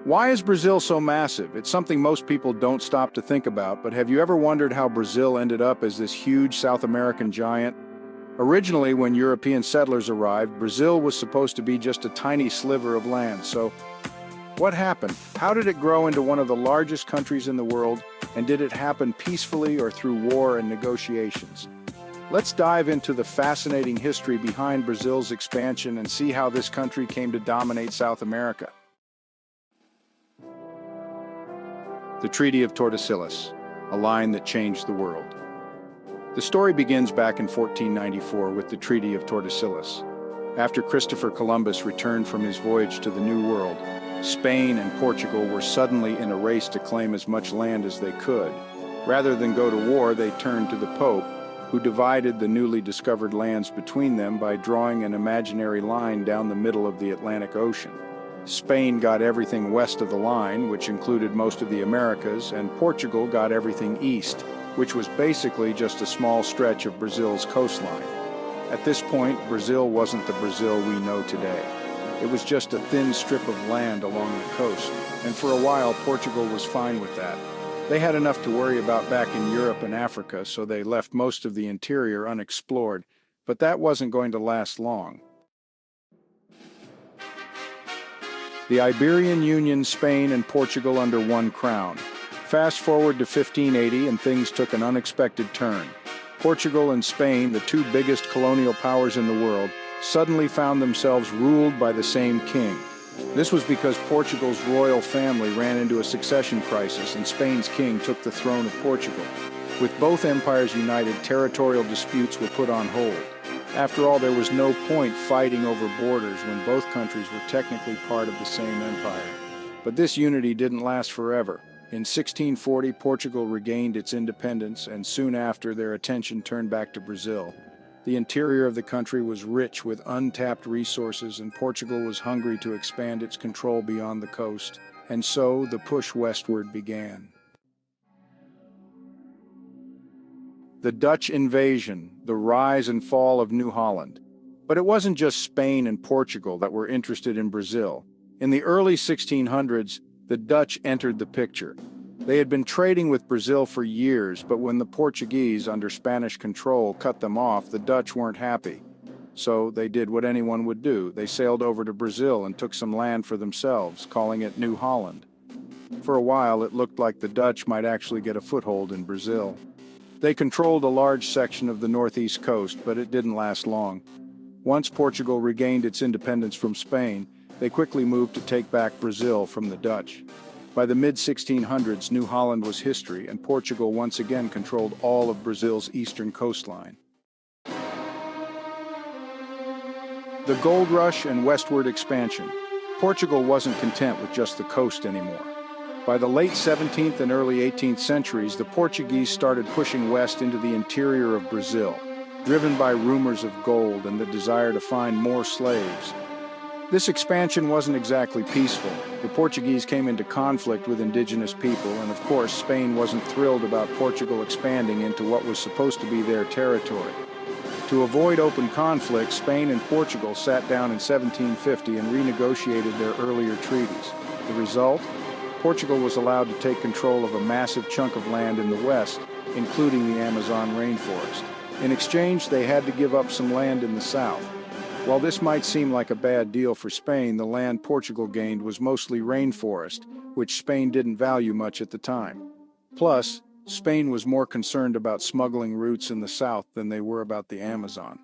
Why is Brazil so massive? It's something most people don't stop to think about, but have you ever wondered how Brazil ended up as this huge South American giant? Originally, when European settlers arrived, Brazil was supposed to be just a tiny sliver of land. So, what happened? How did it grow into one of the largest countries in the world? And did it happen peacefully or through war and negotiations? Let's dive into the fascinating history behind Brazil's expansion and see how this country came to dominate South America. The Treaty of Tordesillas, a line that changed the world. The story begins back in 1494 with the Treaty of Tordesillas. After Christopher Columbus returned from his voyage to the New World, Spain and Portugal were suddenly in a race to claim as much land as they could. Rather than go to war, they turned to the Pope, who divided the newly discovered lands between them by drawing an imaginary line down the middle of the Atlantic Ocean. Spain got everything west of the line, which included most of the Americas, and Portugal got everything east, which was basically just a small stretch of Brazil's coastline. At this point, Brazil wasn't the Brazil we know today. It was just a thin strip of land along the coast, and for a while Portugal was fine with that. They had enough to worry about back in Europe and Africa, so they left most of the interior unexplored, but that wasn't going to last long. The Iberian Union, Spain and Portugal under one crown. Fast forward to 1580 and things took an unexpected turn. Portugal and Spain, the two biggest colonial powers in the world, suddenly found themselves ruled by the same king. This was because Portugal's royal family ran into a succession crisis and Spain's king took the throne of Portugal. With both empires united, territorial disputes were put on hold. After all, there was no point fighting over borders when both countries were technically part of the same empire. But this unity didn't last forever. In 1640, Portugal regained its independence, and soon after, their attention turned back to Brazil. The interior of the country was rich with untapped resources, and Portugal was hungry to expand its control beyond the coast. And so, the push westward began. The Dutch invasion, the rise and fall of New Holland. But it wasn't just Spain and Portugal that were interested in Brazil. In the early 1600s, the Dutch entered the picture. They had been trading with Brazil for years, but when the Portuguese, under Spanish control, cut them off, the Dutch weren't happy. So they did what anyone would do. They sailed over to Brazil and took some land for themselves, calling it New Holland. For a while, it looked like the Dutch might actually get a foothold in Brazil. They controlled a large section of the northeast coast, but it didn't last long. Once Portugal regained its independence from Spain, they quickly moved to take back Brazil from the Dutch. By the mid-1600s, New Holland was history, and Portugal once again controlled all of Brazil's eastern coastline. The Gold Rush and westward expansion. Portugal wasn't content with just the coast anymore. By the late 17th and early 18th centuries, the Portuguese started pushing west into the interior of Brazil, driven by rumors of gold and the desire to find more slaves. This expansion wasn't exactly peaceful. The Portuguese came into conflict with indigenous people, and of course, Spain wasn't thrilled about Portugal expanding into what was supposed to be their territory. To avoid open conflict, Spain and Portugal sat down in 1750 and renegotiated their earlier treaties. The result? Portugal was allowed to take control of a massive chunk of land in the west, including the Amazon rainforest. In exchange, they had to give up some land in the south. While this might seem like a bad deal for Spain, the land Portugal gained was mostly rainforest, which Spain didn't value much at the time. Plus, Spain was more concerned about smuggling routes in the south than they were about the Amazon.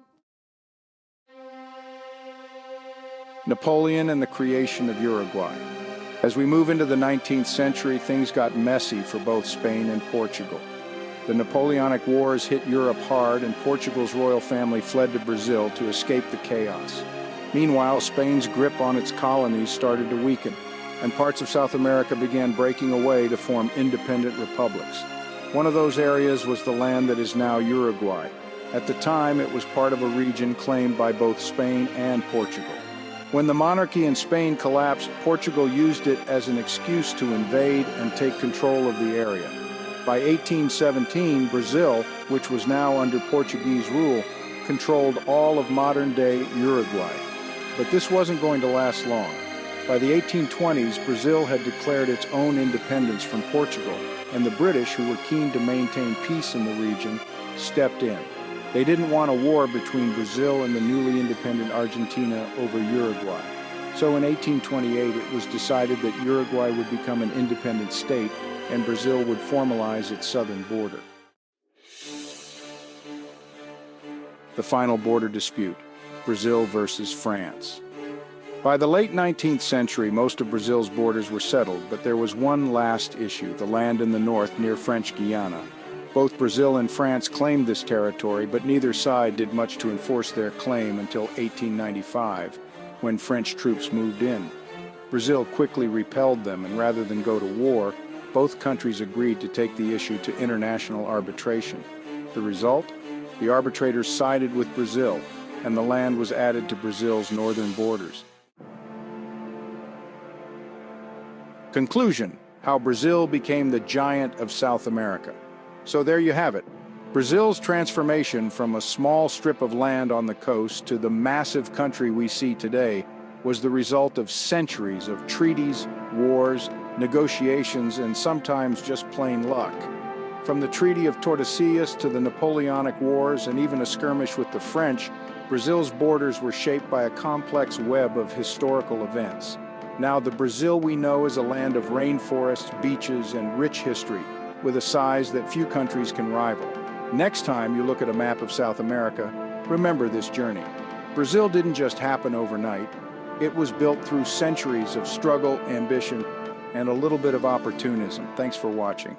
Napoleon and the creation of Uruguay. As we move into the 19th century, things got messy for both Spain and Portugal. The Napoleonic Wars hit Europe hard, and Portugal's royal family fled to Brazil to escape the chaos. Meanwhile, Spain's grip on its colonies started to weaken, and parts of South America began breaking away to form independent republics. One of those areas was the land that is now Uruguay. At the time, it was part of a region claimed by both Spain and Portugal. When the monarchy in Spain collapsed, Portugal used it as an excuse to invade and take control of the area. By 1817, Brazil, which was now under Portuguese rule, controlled all of modern-day Uruguay. But this wasn't going to last long. By the 1820s, Brazil had declared its own independence from Portugal, and the British, who were keen to maintain peace in the region, stepped in. They didn't want a war between Brazil and the newly independent Argentina over Uruguay. So in 1828, it was decided that Uruguay would become an independent state and Brazil would formalize its southern border. The final border dispute, Brazil versus France. By the late 19th century, most of Brazil's borders were settled, but there was one last issue, the land in the north near French Guiana. Both Brazil and France claimed this territory, but neither side did much to enforce their claim until 1895, when French troops moved in. Brazil quickly repelled them, and rather than go to war, both countries agreed to take the issue to international arbitration. The result? The arbitrators sided with Brazil, and the land was added to Brazil's northern borders. Conclusion: how Brazil became the giant of South America. So there you have it. Brazil's transformation from a small strip of land on the coast to the massive country we see today was the result of centuries of treaties, wars, negotiations, and sometimes just plain luck. From the Treaty of Tordesillas to the Napoleonic Wars and even a skirmish with the French, Brazil's borders were shaped by a complex web of historical events. Now, the Brazil we know is a land of rainforests, beaches, and rich history, with a size that few countries can rival. Next time you look at a map of South America, remember this journey. Brazil didn't just happen overnight. It was built through centuries of struggle, ambition, and a little bit of opportunism. Thanks for watching.